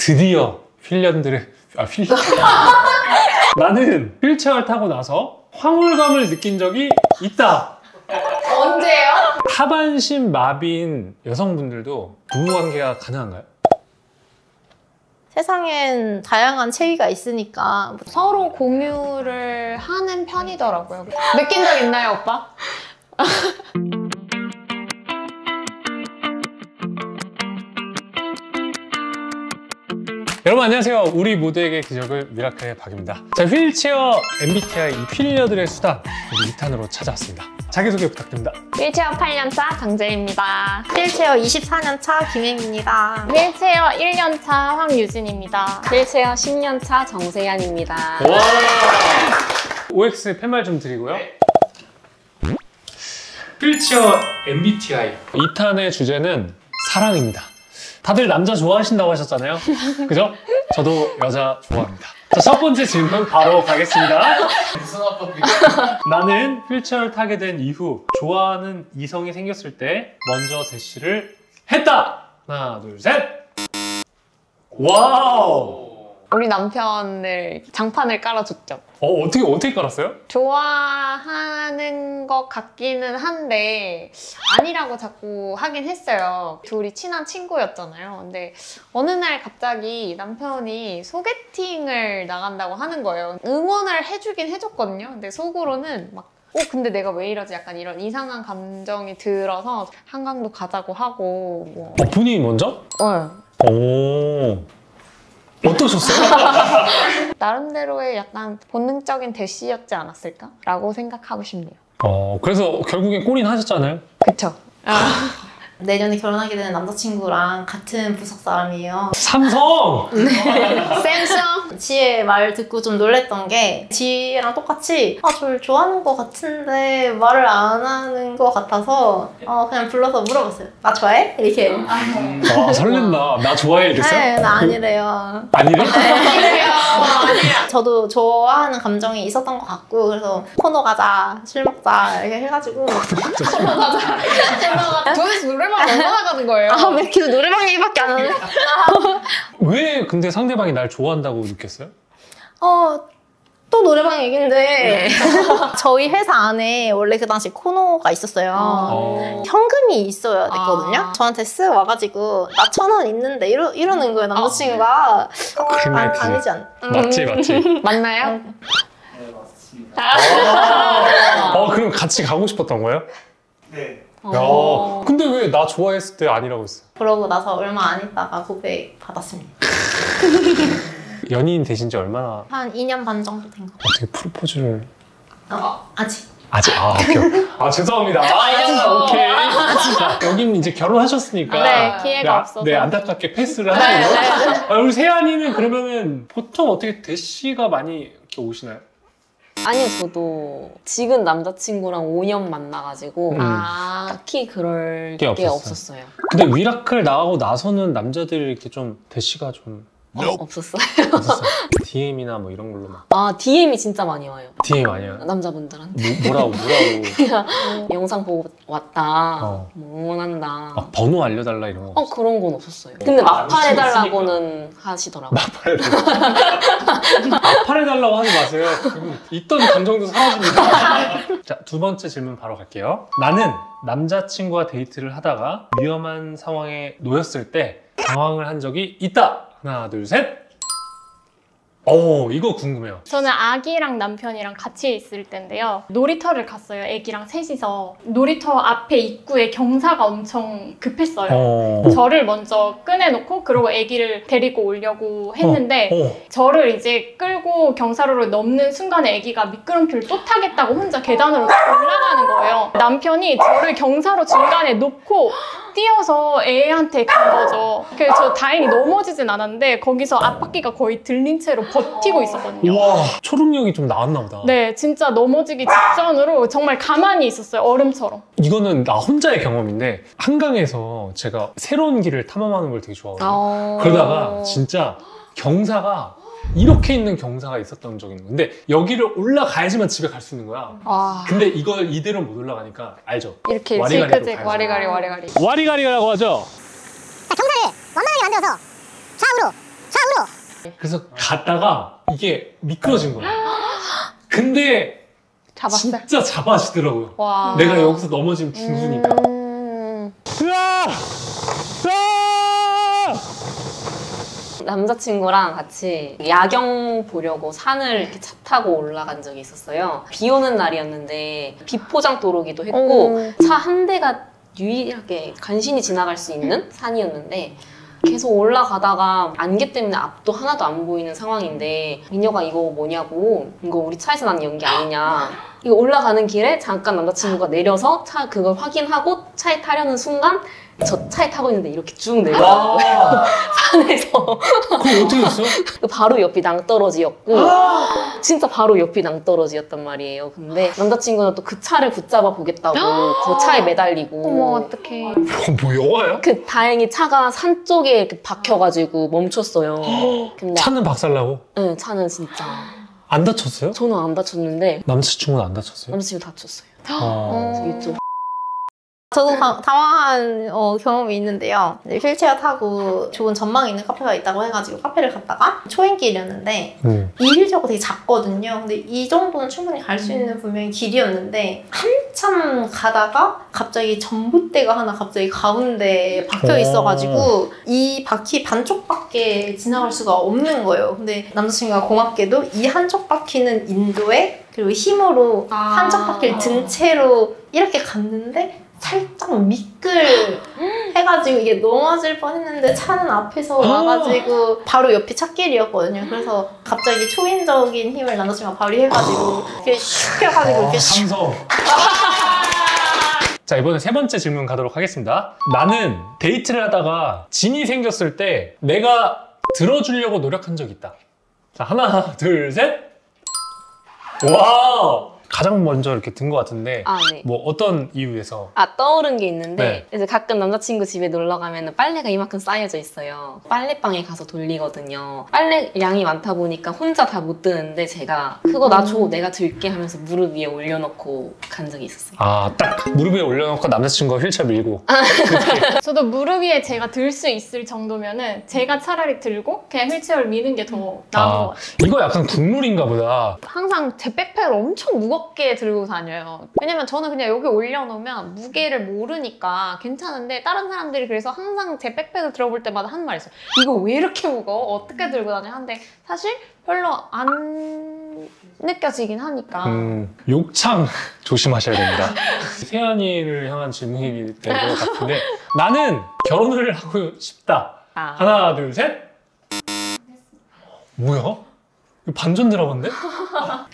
드디어 휠련들의 나는 휠체어를 타고 나서 황홀감을 느낀 적이 있다. 언제요? 하반신 마비인 여성분들도 부부관계가 가능한가요? 세상엔 다양한 체위가 있으니까 서로 공유를 하는 편이더라고요. 느낀 적 있나요, 오빠? 여러분 안녕하세요. 우리 모두에게 기적을 미라클의 박입니다. 자, 휠체어 MBTI 이 휠녀들의 수단 우리 2탄으로 찾아왔습니다. 자기소개 부탁드립니다. 휠체어 8년차 장재입니다. 휠체어 24년차 김혜입니다. 휠체어 1년차 황유진입니다. 휠체어 10년차 정세연입니다. 와! OX 팻말 좀 드리고요. 휠체어 MBTI 2탄의 주제는 사랑입니다. 다들 남자 좋아하신다고 하셨잖아요. 그죠? 저도 여자 좋아합니다. 자, 첫 번째 질문 바로 가겠습니다. 무슨 합법이야? 나는 휠체어를 타게 된 이후 좋아하는 이성이 생겼을 때 먼저 대시를 했다! 하나, 둘, 셋! 와우! 우리 남편을 장판을 깔아줬죠. 어떻게 깔았어요? 좋아하는 것 같기는 한데 아니라고 자꾸 하긴 했어요. 둘이 친한 친구였잖아요. 근데 어느 날 갑자기 남편이 소개팅을 나간다고 하는 거예요. 응원을 해주긴 해줬거든요. 근데 속으로는 막 근데 내가 왜 이러지? 약간 이런 이상한 감정이 들어서 한강도 가자고 하고 뭐. 본인이 먼저? 네. 오. 어떠셨어요? 나름대로의 약간 본능적인 대시였지 않았을까? 라고 생각하고 싶네요. 그래서 결국엔 꼴인 하셨잖아요? 그쵸? 내년에 결혼하게 되는 남자친구랑 같은 부석 사람이에요. 삼성! 샘성! 지혜의 말 듣고 좀 놀랬던 게 지혜랑 똑같이 저를 좋아하는 것 같은데 말을 안 하는 것 같아서 그냥 불러서 물어봤어요. 나 좋아해? 이렇게. 와, 설렌다. 나 좋아해 이랬어요? 네, 나 아니래요. 아니래? 저도 좋아하는 감정이 있었던 것 같고 그래서 코너 가자, 술 먹자 이렇게 해가지고 도대체 노래방 얼마나 가는 거예요? 왜 이렇게 노래방 얘기밖에 안 하네? 왜 근데 상대방이 날 좋아한다고 느꼈어요? 또 노래방 얘기인데 저희 회사 안에 원래 그 당시 코너가 있었어요. 현금이 있어야 됐거든요. 저한테 쓱 와가지고 나 1,000원 있는데 이러는 거예요, 남자친구가. 아니지 않? 맞지. 맞나요? 네, 맞습니다. 그럼 같이 가고 싶었던 거예요? 네. 야, 근데 왜 나 좋아했을 때 아니라고 했어요? 그러고 나서 얼마 안 있다가 고백 받았습니다. 연인 되신 지 얼마나? 한 2년 반 정도 된 거. 어떻게 프로포즈를? 아직. 오케이. 죄송합니다. 오케이. 자, 여기는 이제 결혼하셨으니까. 네, 기회가 없어서. 네, 안타깝게 패스를 하시고. 우리 세연이는 그러면은 보통 어떻게 대시가 많이 이렇게 오시나요? 아니요, 저도 지금 남자친구랑 5년 만나가지고 딱히 그럴 게 없었어요. 근데 미라클 나가고 나서는 남자들이 이렇게 좀 대시가 좀 없었어요. DM이나 뭐 이런 걸로 막. DM이 진짜 많이 와요. DM 아니야? 남자분들한테. 뭐라고? 영상 보고 왔다. 뭐 응원한다. 번호 알려달라 이런 거. 그런 건 없었어요. 근데 마팔해달라고는 하시더라고요. 마팔해달라고 하지 마세요. 있던 감정도 사라집니다. 자, 두 번째 질문 바로 갈게요. 나는 남자친구와 데이트를 하다가 위험한 상황에 놓였을 때 당황을 한 적이 있다. 하나, 둘, 셋. 이거 궁금해요. 저는 아기랑 남편이랑 같이 있을 때인데요. 놀이터를 갔어요. 아기랑 셋이서. 놀이터 앞에 입구에 경사가 엄청 급했어요. 저를 먼저 꺼내놓고 그러고 아기를 데리고 오려고 했는데 저를 이제 끌고 경사로를 넘는 순간에 아기가 미끄럼틀을 또 타겠다고 혼자 계단으로 올라가는 거예요. 남편이 저를 경사로 중간에 놓고 뛰어서 애한테 간 거죠. 그래서 저 다행히 넘어지진 않았는데 거기서 앞바퀴가 거의 들린 채로 버티고 있었거든요. 와, 초능력이 좀 나왔나 보다. 네, 진짜 넘어지기 직전으로 정말 가만히 있었어요, 얼음처럼. 이거는 나 혼자의 경험인데 한강에서 제가 새로운 길을 탐험하는 걸 되게 좋아하거든요. 그러다가 진짜 경사가 이렇게 있는 경사가 있었던 적이 있는 건데 여기를 올라가야지만 집에 갈 수 있는 거야. 근데 이걸 이대로 못 올라가니까 알죠? 이렇게 와리가리라고 하죠. 와리가리라고 하죠? 경사를 원만하게 만들어서 좌우로 그래서 갔다가 이게 미끄러진 거예요. 근데 잡았어요? 진짜 잡아주더라고요. 와. 내가 여기서 넘어지면 죽으니까. 으아! 으아! 남자친구랑 같이 야경 보려고 산을 이렇게 차 타고 올라간 적이 있었어요. 비 오는 날이었는데 비포장 도로기도 했고 차 한 대가 유일하게 간신히 지나갈 수 있는 산이었는데 계속 올라가다가 안개 때문에 앞도 하나도 안 보이는 상황인데 민혁아 이거 뭐냐고, 이거 우리 차에서 난 연기 아니냐. 이거 올라가는 길에 잠깐 남자친구가 내려서 차 그걸 확인하고 차에 타려는 순간 저 차에 타고 있는데 이렇게 쭉 내려가는 거예요. 산에서. 그거 어떻게 됐어요? 바로 옆이 낭떠러지였고 진짜 바로 옆이 낭떠러지였단 말이에요. 근데 남자친구는 또 그 차를 붙잡아 보겠다고 그 차에 매달리고. 어머 어떡해. 뭐 영화야? 그 다행히 차가 산 쪽에 이렇게 박혀가지고 멈췄어요. 근데 차는 박살나고 네, 차는 진짜 안 다쳤어요? 저는 안 다쳤는데 남자친구는 안 다쳤어요? 남자친구 다쳤어요. 어. 이쪽. 저도 당황한 경험이 있는데요. 이제 휠체어 타고 좋은 전망이 있는 카페가 있다고 해가지고 카페를 갔다가 초행길이었는데 이 휠체어가 되게 작거든요. 근데 이 정도는 충분히 갈 수 있는 분명히 길이었는데 한참 가다가 갑자기 전봇대가 하나 갑자기 가운데에 박혀 있어가지고 이 바퀴 반쪽밖에 지나갈 수가 없는 거예요. 근데 남자친구가 고맙게도 이 한쪽 바퀴는 인도에 그리고 힘으로 한쪽 바퀴를 든 채로 이렇게 갔는데 살짝 미끌 해가지고 이게 넘어질 뻔했는데 차는 앞에서 와가지고 바로 옆이 찻길이었거든요. 그래서 갑자기 초인적인 힘을 남자친구가 발휘해가지고 이렇게 슉 해가지고 이렇게 슉. 삼성. 자, 이번에 세 번째 질문 가도록 하겠습니다. 나는 데이트를 하다가 진이 생겼을 때 내가 들어주려고 노력한 적이 있다. 자, 하나, 둘, 셋. 와! 가장 먼저 이렇게 든 것 같은데 네. 뭐 어떤 이유에서? 떠오른 게 있는데 네. 이제 가끔 남자친구 집에 놀러 가면 빨래가 이만큼 쌓여져 있어요. 빨래방에 가서 돌리거든요. 빨래 양이 많다 보니까 혼자 다 못 드는데 제가 그거 나 줘, 내가 들게 하면서 무릎 위에 올려놓고 간 적이 있었어요. 아, 딱 무릎 위에 올려놓고 남자친구가 휠체어 밀고. 저도 무릎 위에 제가 들 수 있을 정도면은 제가 차라리 들고 그냥 휠체어를 미는 게 더 나은 것 같아요. 이거 약간 국룰인가 보다. 항상 제 백팩을 엄청 무겁게 들고 다녀요. 왜냐면 저는 그냥 여기 올려놓으면 무게를 모르니까 괜찮은데 다른 사람들이 그래서 항상 제 백팩을 들어볼 때마다 하는 말이 있어요. 이거 왜 이렇게 무거워? 어떻게 들고 다녀? 하는데 사실 별로 안 느껴지긴 하니까. 욕창 조심하셔야 됩니다. 세연이를 향한 질문이 될 것 같은데 나는 결혼을 하고 싶다. 하나, 둘, 셋. 뭐야? 이거 반전 드라마인데?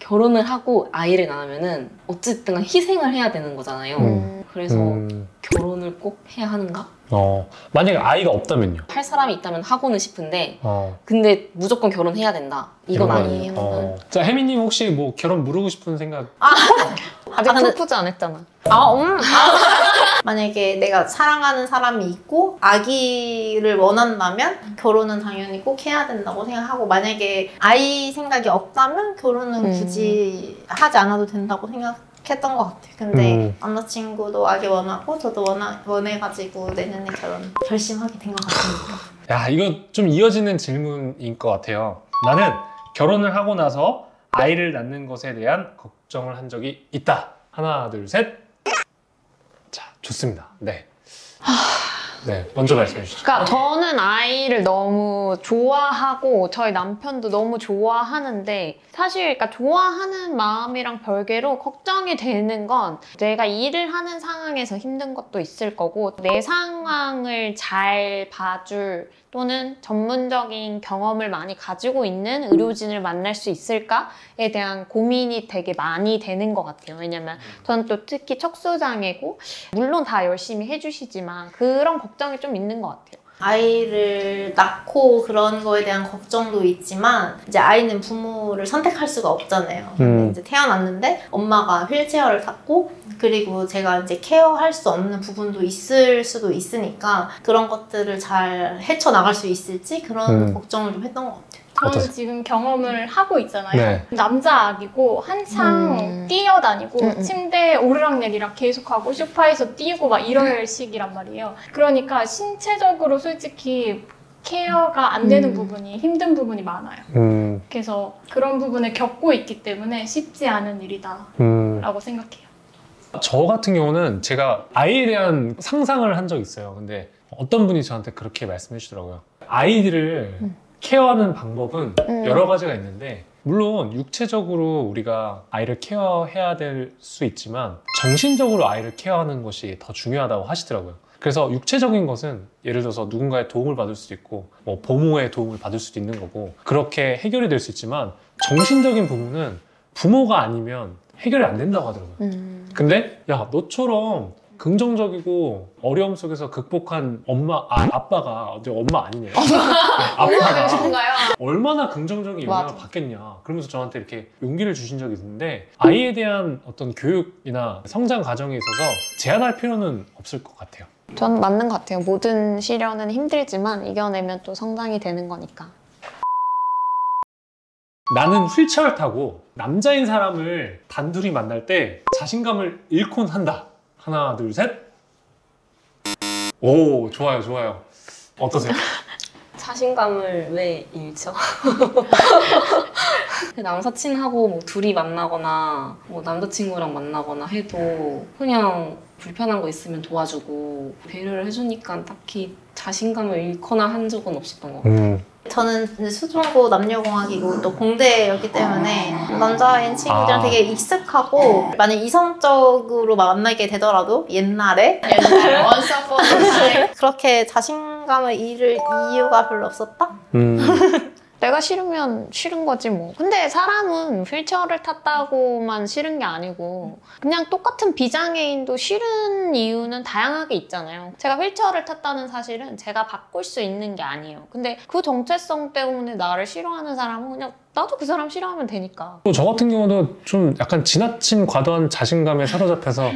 결혼을 하고 아이를 낳으면은 어쨌든 희생을 해야 되는 거잖아요. 그래서 결혼을 꼭 해야 하는가? 만약에 아이가 없다면요? 할 사람이 있다면 하고는 싶은데 근데 무조건 결혼해야 된다. 이건 아니에요. 자, 혜미님 혹시 뭐 결혼 무르고 싶은 생각? 아직 프로포즈 안 했잖아. 만약에 내가 사랑하는 사람이 있고 아기를 원한다면 결혼은 당연히 꼭 해야 된다고 생각하고, 만약에 아이 생각이 없다면 결혼은 굳이 하지 않아도 된다고 생각했던 것 같아요. 근데 남자친구도 아기 원하고 저도 원해가지고 내년에 결혼 결심하게 된 것 같습니다. 야, 이거 좀 이어지는 질문인 것 같아요. 나는 결혼을 하고 나서 아이를 낳는 것에 대한 걱정을 한 적이 있다. 하나, 둘, 셋. 자, 좋습니다. 네. 네, 먼저 말씀해 주시죠. 그러니까 저는 아이를 너무 좋아하고 저희 남편도 너무 좋아하는데 사실 그러니까 좋아하는 마음이랑 별개로 걱정이 되는 건 내가 일을 하는 상황에서 힘든 것도 있을 거고 내 상황을 잘 봐줄 또는 전문적인 경험을 많이 가지고 있는 의료진을 만날 수 있을까에 대한 고민이 되게 많이 되는 것 같아요. 왜냐면 저는 또 특히 척수장애고 물론 다 열심히 해주시지만 그런 걱정이 좀 있는 것 같아요. 아이를 낳고 그런 거에 대한 걱정도 있지만 이제 아이는 부모를 선택할 수가 없잖아요. 근데 이제 태어났는데 엄마가 휠체어를 탔고 그리고 제가 이제 케어할 수 없는 부분도 있을 수도 있으니까 그런 것들을 잘 헤쳐나갈 수 있을지 그런 걱정을 좀 했던 것 같아요. 저는 어떠세요? 지금 경험을 하고 있잖아요. 네. 남자 아기고 한창 뛰어다니고 침대에 오르락내리락 계속하고 소파에서 뛰고 막 이럴 시기란 말이에요. 그러니까 신체적으로 솔직히 케어가 안 되는 부분이 힘든 부분이 많아요. 그래서 그런 부분을 겪고 있기 때문에 쉽지 않은 일이다라고 생각해요. 저 같은 경우는 제가 아이에 대한 상상을 한 적이 있어요. 근데 어떤 분이 저한테 그렇게 말씀해 주더라고요. 아이들을 케어하는 방법은 여러 가지가 있는데 물론 육체적으로 우리가 아이를 케어해야 될 수 있지만 정신적으로 아이를 케어하는 것이 더 중요하다고 하시더라고요. 그래서 육체적인 것은 예를 들어서 누군가의 도움을 받을 수도 있고 뭐 보모의 도움을 받을 수도 있는 거고 그렇게 해결이 될 수 있지만 정신적인 부분은 부모가 아니면 해결이 안 된다고 하더라고요. 근데 야 너처럼 긍정적이고 어려움 속에서 극복한 아빠가 이제 엄마 아니네요. 아빠가 얼마나 긍정적인 영향을 맞아. 받겠냐. 그러면서 저한테 이렇게 용기를 주신 적이 있는데 아이에 대한 어떤 교육이나 성장 과정에 있어서 제한할 필요는 없을 것 같아요. 전 맞는 것 같아요. 모든 시련은 힘들지만 이겨내면 또 성장이 되는 거니까. 나는 휠체어를 타고 남자인 사람을 단둘이 만날 때 자신감을 잃곤 한다. 하나, 둘, 셋. 오, 좋아요, 좋아요. 어떠세요? 자신감을 왜 잃죠? 남사친하고 뭐 둘이 만나거나 뭐 남자친구랑 만나거나 해도 그냥 불편한 거 있으면 도와주고 배려를 해주니까 딱히 자신감을 잃거나 한 적은 없었던 것 같아요. 저는 이제 수중고 남녀공학이고 또 공대였기 때문에 남자인 친구들이랑 되게 익숙하고 만약 이성적으로 만나게 되더라도 옛날에 once upon a time. 그렇게 자신감을 잃을 이유가 별로 없었다? 내가 싫으면 싫은 거지 뭐. 근데 사람은 휠체어를 탔다고만 싫은 게 아니고 그냥 똑같은 비장애인도 싫은 이유는 다양하게 있잖아요. 제가 휠체어를 탔다는 사실은 제가 바꿀 수 있는 게 아니에요. 근데 그 정체성 때문에 나를 싫어하는 사람은 그냥 나도 그 사람 싫어하면 되니까. 저 같은 경우도 좀 약간 지나친 과도한 자신감에 사로잡혀서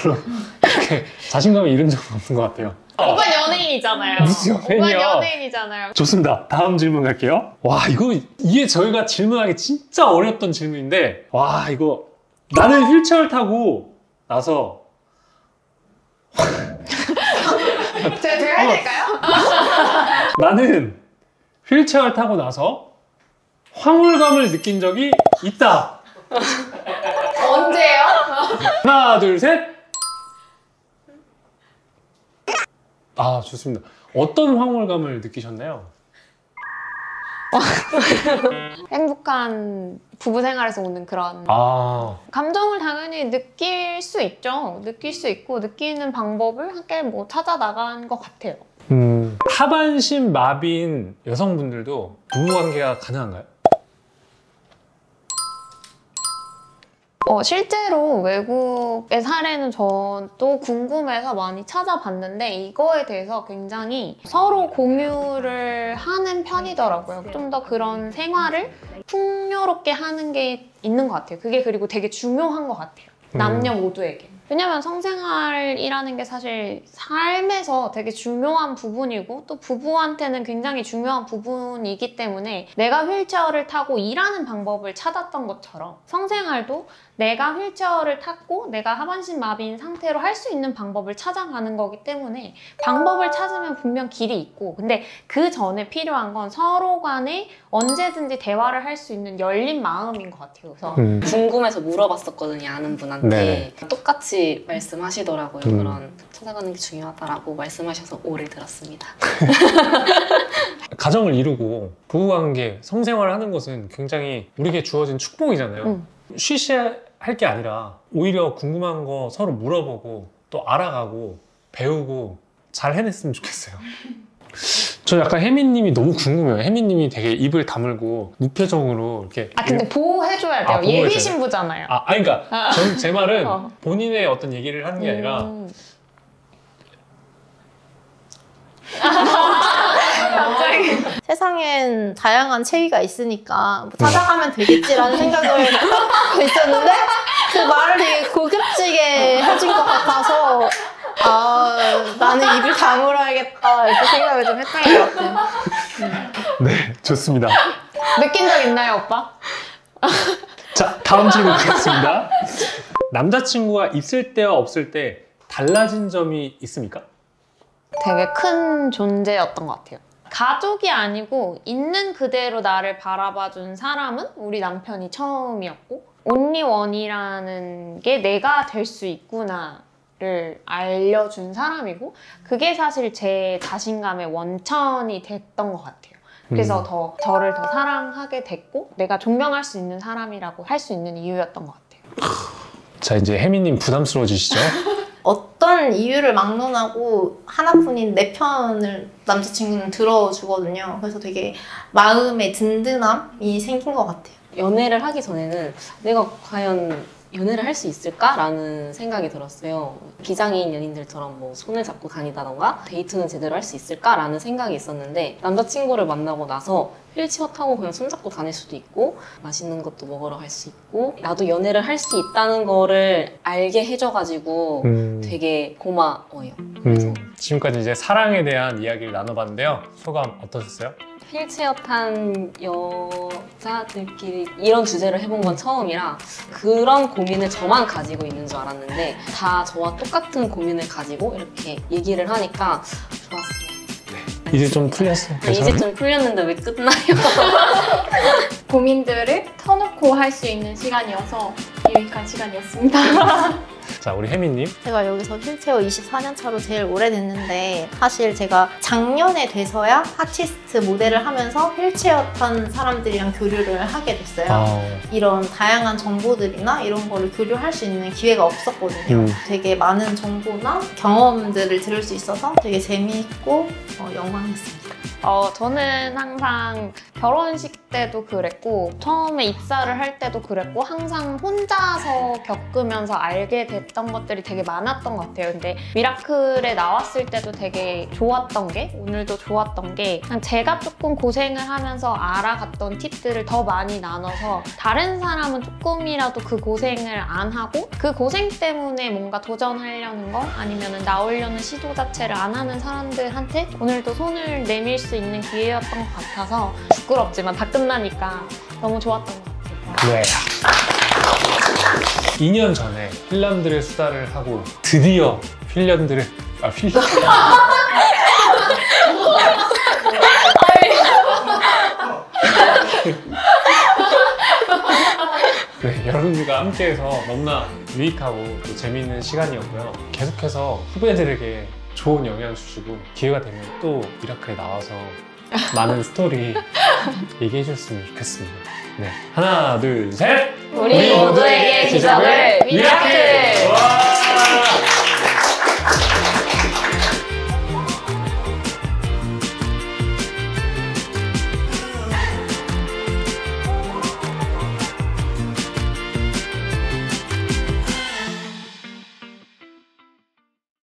별로 이렇게 자신감을 잃은 적은 없는 것 같아요. 오빠 연예인이잖아요. 무슨 연예인이야? 오빠 연예인이잖아요. 좋습니다. 다음 질문 갈게요. 와, 이게 저희가 질문하기 진짜 어려웠던 질문인데, 와, 이거 나는 휠체어를 타고 나서 제가 해야 될까요? 나는 휠체어를 타고 나서 황홀감을 느낀 적이 있다. 언제요? 하나, 둘, 셋. 아, 좋습니다. 어떤 황홀감을 느끼셨나요? 행복한 부부 생활에서 오는 그런 감정을 당연히 느낄 수 있죠. 느낄 수 있고 느끼는 방법을 함께 뭐 찾아 나간 것 같아요. 하반신 마비인 여성분들도 부부관계가 가능한가요? 실제로 외국의 사례는 저도 궁금해서 많이 찾아봤는데 이거에 대해서 굉장히 서로 공유를 하는 편이더라고요. 좀 더 그런 생활을 풍요롭게 하는 게 있는 것 같아요. 그게 그리고 되게 중요한 것 같아요. 남녀 모두에게. 왜냐면 성생활이라는 게 사실 삶에서 되게 중요한 부분이고 또 부부한테는 굉장히 중요한 부분이기 때문에 내가 휠체어를 타고 일하는 방법을 찾았던 것처럼 성생활도 내가 휠체어를 탔고 내가 하반신 마비인 상태로 할 수 있는 방법을 찾아가는 거기 때문에 방법을 찾으면 분명 길이 있고 근데 그 전에 필요한 건 서로 간에 언제든지 대화를 할 수 있는 열린 마음인 것 같아요. 그래서 궁금해서 물어봤었거든요, 아는 분한테. 네. 똑같이 말씀하시더라고요. 그런 찾아가는 게 중요하다라고 말씀하셔서 오래 들었습니다. 가정을 이루고 부부관계, 성생활을 하는 것은 굉장히 우리에게 주어진 축복이잖아요. 쉬쉬할 게 아니라 오히려 궁금한 거 서로 물어보고 또 알아가고 배우고 잘 해냈으면 좋겠어요. 저 약간 혜민님이 너무 궁금해요. 혜민님이 되게 입을 다물고 무표정으로 이렇게. 근데 보호해줘야 돼요. 보호해줘야 예비 돼요? 신부잖아요. 그러니까 제 말은 본인의 어떤 얘기를 하는 게 아니라 세상엔 다양한 체위가 있으니까 뭐 찾아가면 되겠지라는 생각을 하고 있었는데 그 말을 되게 고급지게 해준 것 같아서 나는 입을 다물어야겠다 이렇게 생각을 좀 했던 것 같아요. 네, 좋습니다. 느낀 적 있나요, 오빠? 자, 다음 질문 드리겠습니다. 남자친구가 있을 때와 없을 때 달라진 점이 있습니까? 되게 큰 존재였던 것 같아요. 가족이 아니고 있는 그대로 나를 바라봐준 사람은 우리 남편이 처음이었고 온리원이라는 게 내가 될 수 있구나를 알려준 사람이고 그게 사실 제 자신감의 원천이 됐던 것 같아요. 그래서 더 저를 더 사랑하게 됐고 내가 존경할 수 있는 사람이라고 할 수 있는 이유였던 것 같아요. 자, 이제 혜미님 부담스러워지시죠? 어떤 이유를 막론하고 하나뿐인 내 편을 남자친구는 들어주거든요. 그래서 되게 마음의 든든함이 생긴 것 같아요. 연애를 하기 전에는 내가 과연 연애를 할 수 있을까라는 생각이 들었어요. 비장애인 연인들처럼 뭐 손을 잡고 다니다던가 데이트는 제대로 할 수 있을까라는 생각이 있었는데 남자친구를 만나고 나서 휠체어 타고 그냥 손잡고 다닐 수도 있고 맛있는 것도 먹으러 갈 수 있고 나도 연애를 할 수 있다는 거를 알게 해줘가지고 되게 고마워요. 지금까지 이제 사랑에 대한 이야기를 나눠봤는데요. 소감 어떠셨어요? 휠체어 탄 여자들끼리 이런 주제를 해본 건 처음이라 그런 고민을 저만 가지고 있는 줄 알았는데 다 저와 똑같은 고민을 가지고 이렇게 얘기를 하니까 좋았어요. 이제 좀 풀렸어요. 이제 좀 풀렸는데 왜 끝나요? 고민들을 터놓고 할 수 있는 시간이어서 유익한 시간이었습니다. 자, 우리 혜미님. 제가 여기서 휠체어 24년 차로 제일 오래됐는데 사실 제가 작년에 돼서야 아티스트 모델을 하면서 휠체어 탄 사람들이랑 교류를 하게 됐어요. 이런 다양한 정보들이나 이런 거를 교류할 수 있는 기회가 없었거든요. 되게 많은 정보나 경험들을 들을 수 있어서 되게 재미있고 영광이었습니다. 저는 항상 결혼식 때도 그랬고 처음에 입사를 할 때도 그랬고 항상 혼자서 겪으면서 알게 됐던 것들이 되게 많았던 것 같아요. 근데 미라클에 나왔을 때도 되게 좋았던 게 오늘도 좋았던 게 그냥 제가 조금 고생을 하면서 알아갔던 팁들을 더 많이 나눠서 다른 사람은 조금이라도 그 고생을 안 하고 그 고생 때문에 뭔가 도전하려는 거 아니면 나오려는 시도 자체를 안 하는 사람들한테 오늘도 손을 내밀 수 있는 기회였던 것 같아서 부끄럽지만 다 끝나니까 너무 좋았던 것 같아요. 네. 2년 전에 핀란드의 수다를 하고 드디어 핀란드를 네, 여러분들과 함께해서 너무나 유익하고 또 재미있는 시간이었고요. 계속해서 후배들에게 좋은 영향 주시고 기회가 되면 또 미라클에 나와서 많은 스토리 얘기해 주셨으면 좋겠습니다. 네, 하나, 둘, 셋! 우리 모두에게 기적을 미라클! 와!